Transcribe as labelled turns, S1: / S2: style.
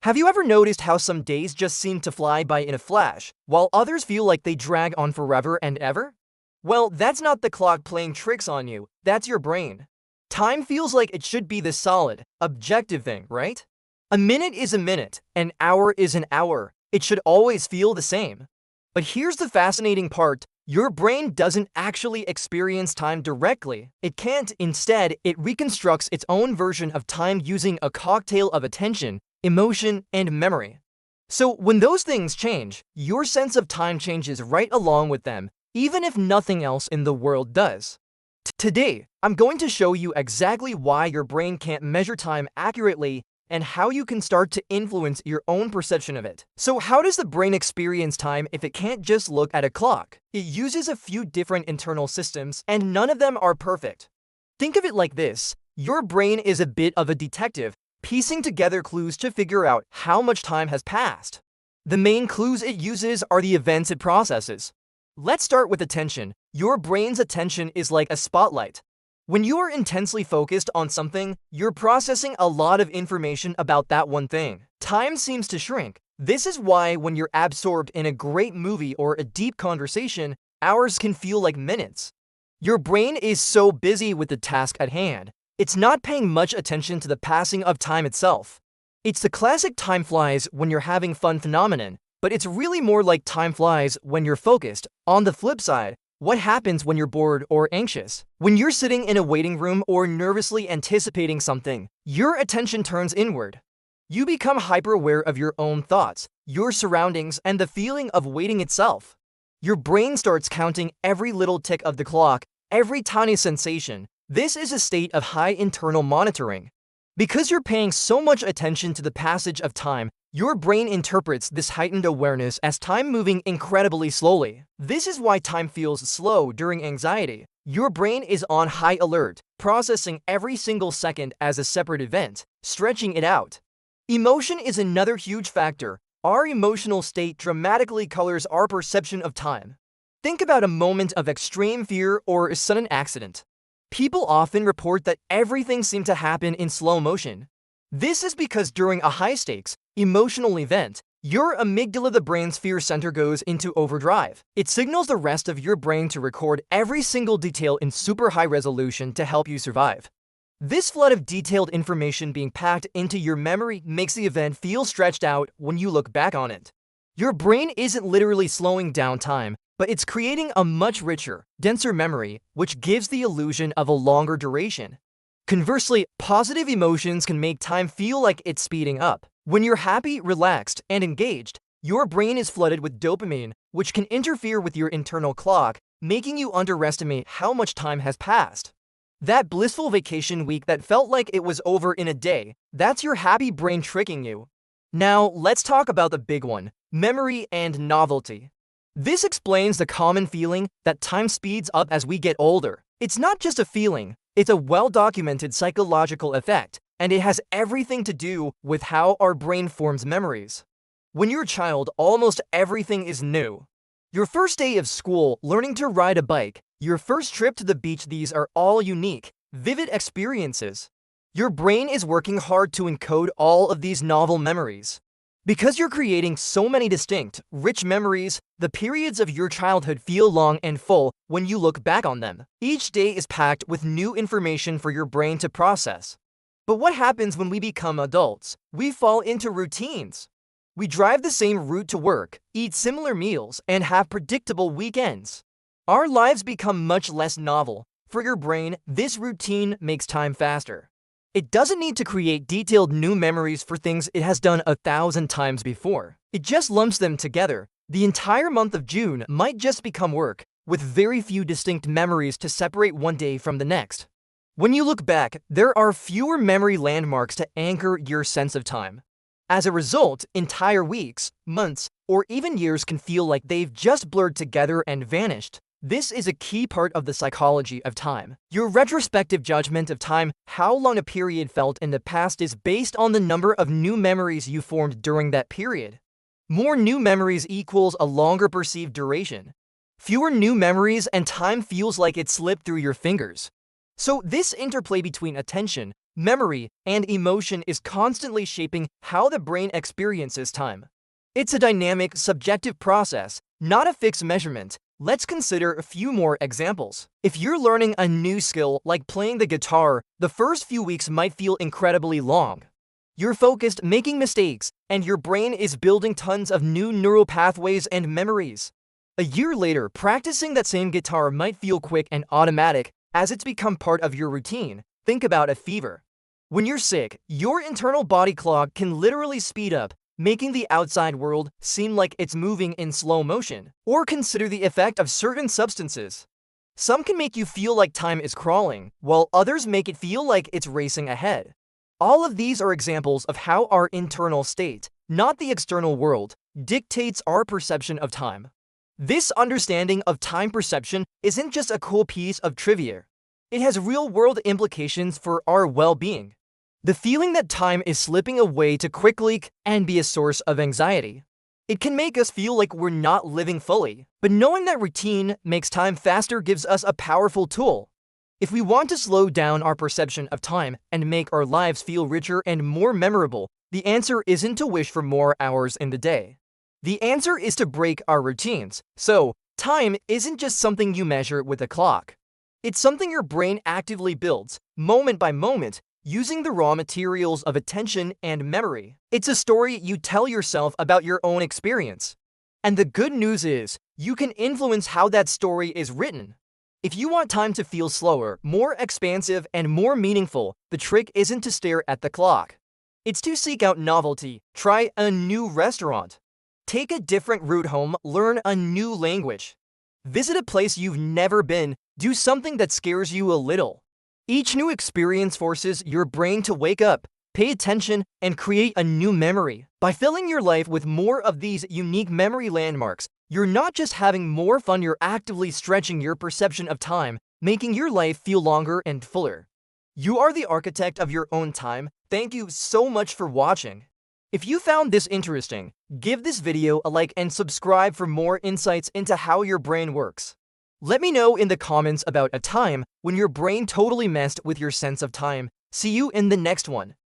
S1: Have you ever noticed how some days just seem to fly by in a flash, while others feel like they drag on forever and ever? Well, that's not the clock playing tricks on you, that's your brain. Time feels like it should be this solid, objective thing, right? A minute is a minute, an hour is an hour. It should always feel the same. But here's the fascinating part. Your brain doesn't actually experience time directly. It can't. Instead, it reconstructs its own version of time using a cocktail of attention, emotion, and memory. So when those things change, your sense of time changes right along with them, even if nothing else in the world does. Today, I'm going to show you exactly why your brain can't measure time accurately and how you can start to influence your own perception of it. So how does the brain experience time if it can't just look at a clock? It uses a few different internal systems, and none of them are perfect. Think of it like this. Your brain is a bit of a detective, piecing together clues to figure out how much time has passed. The main clues it uses are the events it processes. Let's start with attention. Your brain's attention is like a spotlight. When you are intensely focused on something, you're processing a lot of information about that one thing. Time seems to shrink. This is why when you're absorbed in a great movie or a deep conversation, hours can feel like minutes. Your brain is so busy with the task at hand, it's not paying much attention to the passing of time itself. It's the classic time flies when you're having fun phenomenon, but it's really more like time flies when you're focused. On the flip side, what happens when you're bored or anxious? When you're sitting in a waiting room or nervously anticipating something, your attention turns inward. You become hyper-aware of your own thoughts, your surroundings, and the feeling of waiting itself. Your brain starts counting every little tick of the clock, every tiny sensation. This is a state of high internal monitoring. Because you're paying so much attention to the passage of time, your brain interprets this heightened awareness as time moving incredibly slowly. This is why time feels slow during anxiety. Your brain is on high alert, processing every single second as a separate event, stretching it out. Emotion is another huge factor. Our emotional state dramatically colors our perception of time. Think about a moment of extreme fear or a sudden accident. People often report that everything seemed to happen in slow motion. This is because during a high-stakes, emotional event, your amygdala, the brain's fear center, goes into overdrive. It signals the rest of your brain to record every single detail in super high resolution to help you survive. This flood of detailed information being packed into your memory makes the event feel stretched out when you look back on it. Your brain isn't literally slowing down time, but it's creating a much richer, denser memory, which gives the illusion of a longer duration. Conversely, positive emotions can make time feel like it's speeding up. When you're happy, relaxed, and engaged, your brain is flooded with dopamine, which can interfere with your internal clock, making you underestimate how much time has passed. That blissful vacation week that felt like it was over in a day, that's your happy brain tricking you. Now, let's talk about the big one, memory and novelty. This explains the common feeling that time speeds up as we get older. It's not just a feeling, it's a well-documented psychological effect, and it has everything to do with how our brain forms memories. When you're a child, almost everything is new. Your first day of school, learning to ride a bike, your first trip to the beach, these are all unique, vivid experiences. Your brain is working hard to encode all of these novel memories. Because you're creating so many distinct, rich memories, the periods of your childhood feel long and full when you look back on them. Each day is packed with new information for your brain to process. But what happens when we become adults? We fall into routines. We drive the same route to work, eat similar meals, and have predictable weekends. Our lives become much less novel. For your brain, this routine makes time faster. It doesn't need to create detailed new memories for things it has done 1,000 times before. It just lumps them together. The entire month of June might just become work, with very few distinct memories to separate one day from the next. When you look back, there are fewer memory landmarks to anchor your sense of time. As a result, entire weeks, months, or even years can feel like they've just blurred together and vanished. This is a key part of the psychology of time. Your retrospective judgment of time, how long a period felt in the past, is based on the number of new memories you formed during that period. More new memories equals a longer perceived duration. Fewer new memories and time feels like it slipped through your fingers. So this interplay between attention, memory, and emotion is constantly shaping how the brain experiences time. It's a dynamic, subjective process, not a fixed measurement. Let's consider a few more examples. If you're learning a new skill like playing the guitar, the first few weeks might feel incredibly long. You're focused, making mistakes, and your brain is building tons of new neural pathways and memories. A year later, practicing that same guitar might feel quick and automatic as it's become part of your routine. Think about a fever. When you're sick, your internal body clock can literally speed up, making the outside world seem like it's moving in slow motion. Or consider the effect of certain substances. Some can make you feel like time is crawling, while others make it feel like it's racing ahead. All of these are examples of how our internal state, not the external world, dictates our perception of time. This understanding of time perception isn't just a cool piece of trivia. It has real-world implications for our well-being. The feeling that time is slipping away too quickly can be a source of anxiety. It can make us feel like we're not living fully, but knowing that routine makes time faster gives us a powerful tool. If we want to slow down our perception of time and make our lives feel richer and more memorable, the answer isn't to wish for more hours in the day. The answer is to break our routines. So, time isn't just something you measure with a clock. It's something your brain actively builds, moment by moment, using the raw materials of attention and memory. It's a story you tell yourself about your own experience. And the good news is, you can influence how that story is written. If you want time to feel slower, more expansive, and more meaningful, the trick isn't to stare at the clock. It's to seek out novelty, try a new restaurant, take a different route home, learn a new language, visit a place you've never been, do something that scares you a little. Each new experience forces your brain to wake up, pay attention, and create a new memory. By filling your life with more of these unique memory landmarks, you're not just having more fun, you're actively stretching your perception of time, making your life feel longer and fuller. You are the architect of your own time. Thank you so much for watching. If you found this interesting, give this video a like and subscribe for more insights into how your brain works. Let me know in the comments about a time when your brain totally messed with your sense of time. See you in the next one.